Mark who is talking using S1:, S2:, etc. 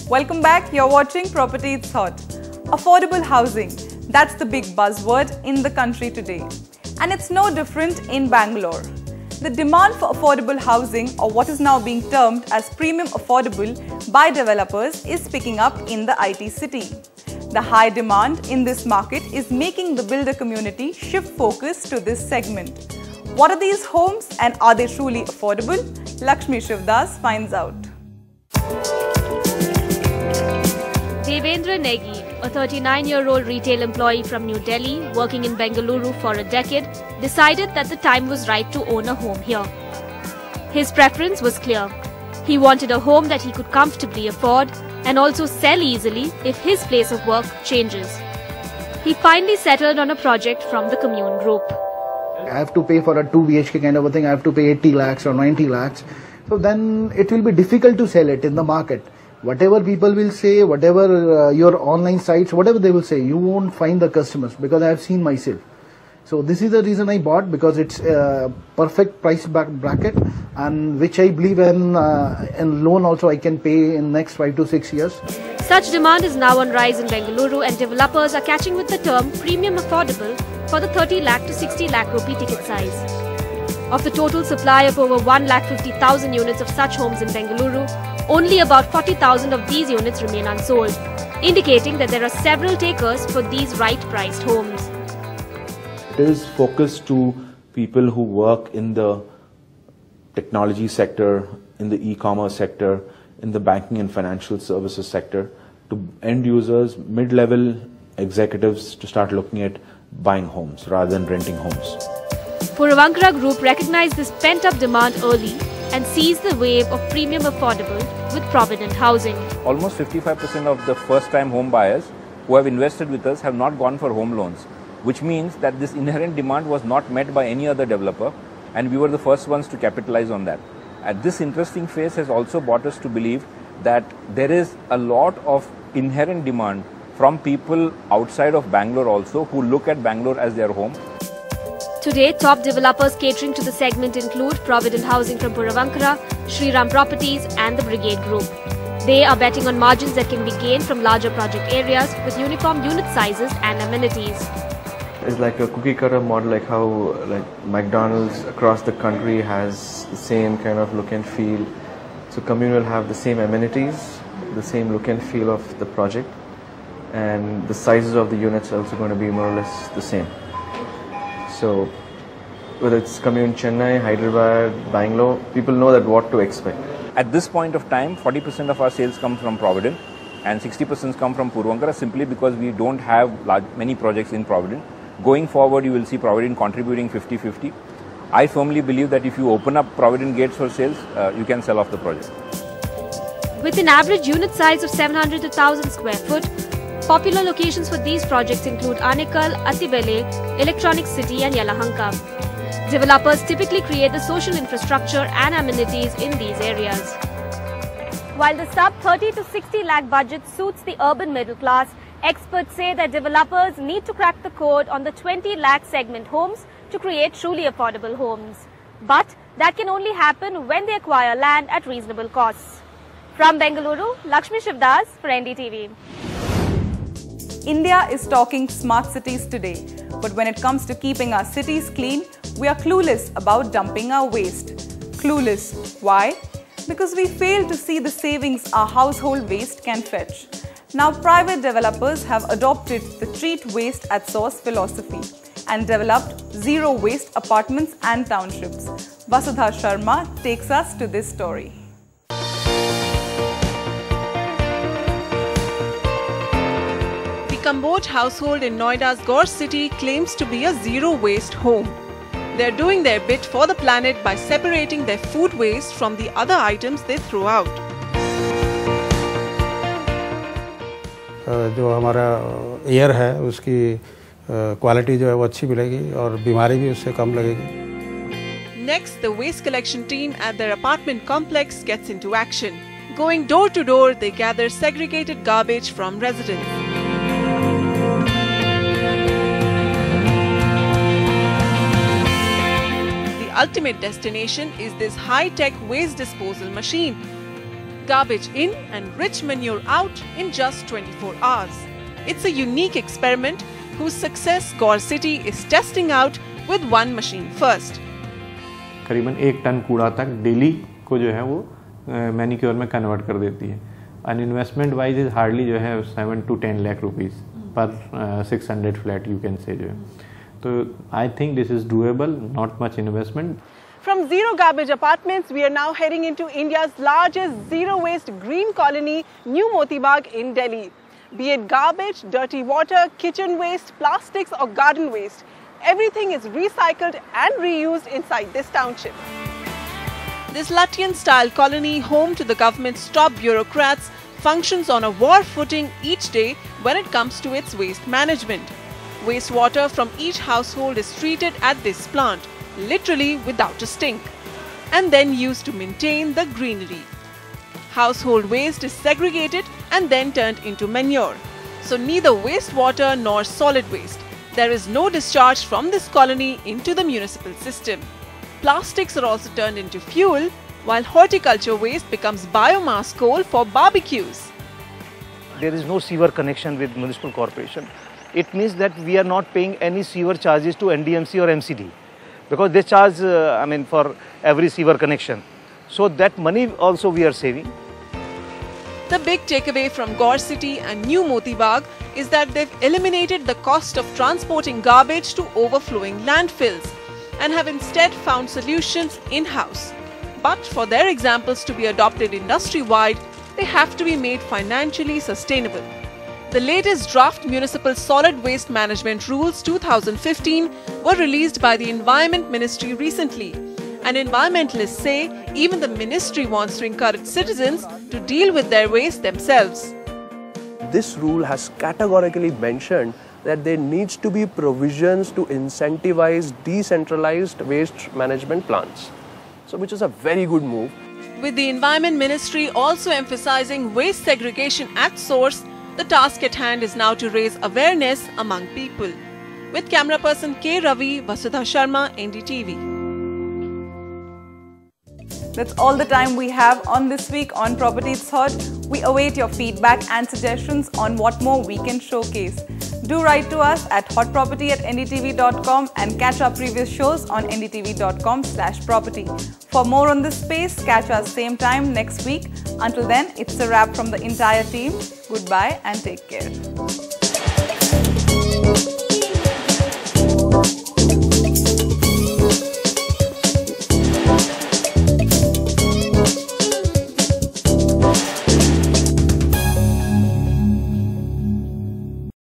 S1: Welcome back. You're watching Property It's Hot. Affordable housing, that's the big buzzword in the country today. And it's no different in Bangalore. The demand for affordable housing, or what is now being termed as premium affordable by developers, is picking up in the IT city. The high demand in this market is making the builder community shift focus to this segment. What are these homes and are they truly affordable? Lakshmi Shivdas finds out.
S2: Devendra Negi, a 39-year-old retail employee from New Delhi working in Bengaluru for a decade, decided that the time was right to own a home here. His preference was clear. He wanted a home that he could comfortably afford and also sell easily if his place of work changes. He finally settled on a project from the commune group.
S3: I have to pay for a 2 BHK kind of a thing, I have to pay 80 lakhs or 90 lakhs. So then it will be difficult to sell it in the market. Whatever people will say, whatever your online sites, whatever they will say, you won't find the customers because I have seen myself. So this is the reason I bought, because it's a perfect price bracket and which I believe in loan also I can pay in next 5 to 6 years.
S2: Such demand is now on rise in Bengaluru and developers are catching with the term premium affordable for the 30 lakh to 60 lakh rupee ticket size. Of the total supply of over 1,50,000 units of such homes in Bengaluru, only about 40,000 of these units remain unsold, indicating that there are several takers for these right-priced homes.
S4: It is focused to people who work in the technology sector, in the e-commerce sector, in the banking and financial services sector, to end users, mid-level executives to start looking at buying homes rather than renting homes.
S2: Puravankara Group recognized this pent-up demand early and seized the wave of premium affordable with Provident Housing.
S5: Almost 55% of the first-time home buyers who have invested with us have not gone for home loans, which means that this inherent demand was not met by any other developer, and we were the first ones to capitalize on that. And this interesting phase has also brought us to believe that there is a lot of inherent demand from people outside of Bangalore also who look at Bangalore as their home.
S2: Today, top developers catering to the segment include Provident Housing from Puravankara, Shriram Properties and the Brigade Group. They are betting on margins that can be gained from larger project areas with uniform unit sizes and amenities.
S6: It's like a cookie cutter model, like how McDonald's across the country has the same kind of look and feel. So commune will have the same amenities, the same look and feel of the project, and the sizes of the units are also going to be more or less the same. So whether it's commune Chennai, Hyderabad, Bangalore, people know that what to expect.
S5: At this point of time, 40% of our sales come from Provident and 60% come from Puravankara, simply because we don't have many projects in Provident. Going forward, you will see Provident contributing 50-50. I firmly believe that if you open up Provident gates for sales, you can sell off the project.
S2: With an average unit size of 700 to 1,000 square foot, popular locations for these projects include Anekal, Atibele, Electronic City and Yelahanka. Developers typically create the social infrastructure and amenities in these areas. While the sub 30 to 60 lakh budget suits the urban middle class, experts say that developers need to crack the code on the 20 lakh segment homes to create truly affordable homes. But that can only happen when they acquire land at reasonable costs. From Bengaluru, Lakshmi Shivdas for NDTV.
S1: India is talking smart cities today, but when it comes to keeping our cities clean, we are clueless about dumping our waste. Clueless. Why? Because we fail to see the savings our household waste can fetch. Now, private developers have adopted the treat waste at source philosophy and developed zero waste apartments and townships. Vasudha Sharma takes us to this story.
S7: The Kamboj household in Noida's Gorge city claims to be a zero waste home. They're doing their bit for the planet by separating their food waste from the other items they throw out.
S8: जो हमारा air है उसकी quality जो है वो अच्छी मिलेगी और बीमारी भी उससे कम लगेगी.
S7: Next, the waste collection team at their apartment complex gets into action. Going door to door, they gather segregated garbage from residents. The ultimate destination is this high-tech waste disposal machine. garbage in and rich manure out in just 24 hours. It's a unique experiment whose success Gaur City is testing out with one machine first.
S9: करीबन 1 ton कूड़ा तक daily को जो है वो manicure में convert कर देती है. And investment wise is hardly जो है 7 to 10 lakh रुपीस पर 600 फ्लैट यू कैन से जो है. तो I think this is doable, not much investment.
S7: From zero garbage apartments, we are now heading into India's largest zero waste green colony, New Moti Bagh in Delhi. Be it garbage, dirty water, kitchen waste, plastics or garden waste, everything is recycled and reused inside this township. This Latvian-style colony, home to the government's top bureaucrats, functions on a war footing each day when it comes to its waste management. Wastewater from each household is treated at this plant, literally without a stink, and then used to maintain the greenery. Household waste is segregated and then turned into manure. So neither wastewater nor solid waste. There is no discharge from this colony into the municipal system. Plastics are also turned into fuel, while horticulture waste becomes biomass coal for barbecues.
S10: There is no sewer connection with municipal corporation. It means that we are not paying any sewer charges to NDMC or MCD. Because they charge, for every sewer connection. So that money also we are saving.
S7: The big takeaway from Gaur City and New Moti Bagh is that they've eliminated the cost of transporting garbage to overflowing landfills and have instead found solutions in-house. But for their examples to be adopted industry-wide, they have to be made financially sustainable. The latest draft Municipal Solid Waste Management Rules 2015 were released by the Environment Ministry recently. And environmentalists say even the ministry wants to encourage citizens to deal with their waste themselves.
S11: This rule has categorically mentioned that there needs to be provisions to incentivize decentralized waste management plants. So which is a very good move.
S7: With the Environment Ministry also emphasizing waste segregation at source, the task at hand is now to raise awareness among people. With camera person K. Ravi, Vasudha Sharma, NDTV.
S1: That's all the time we have on this week on Properties Thought. We await your feedback and suggestions on what more we can showcase. Do write to us at hotproperty@ndtv.com and catch our previous shows on ndtv.com/property. For more on this space, catch us same time next week. Until then, it's a wrap from the entire team. Goodbye and take care.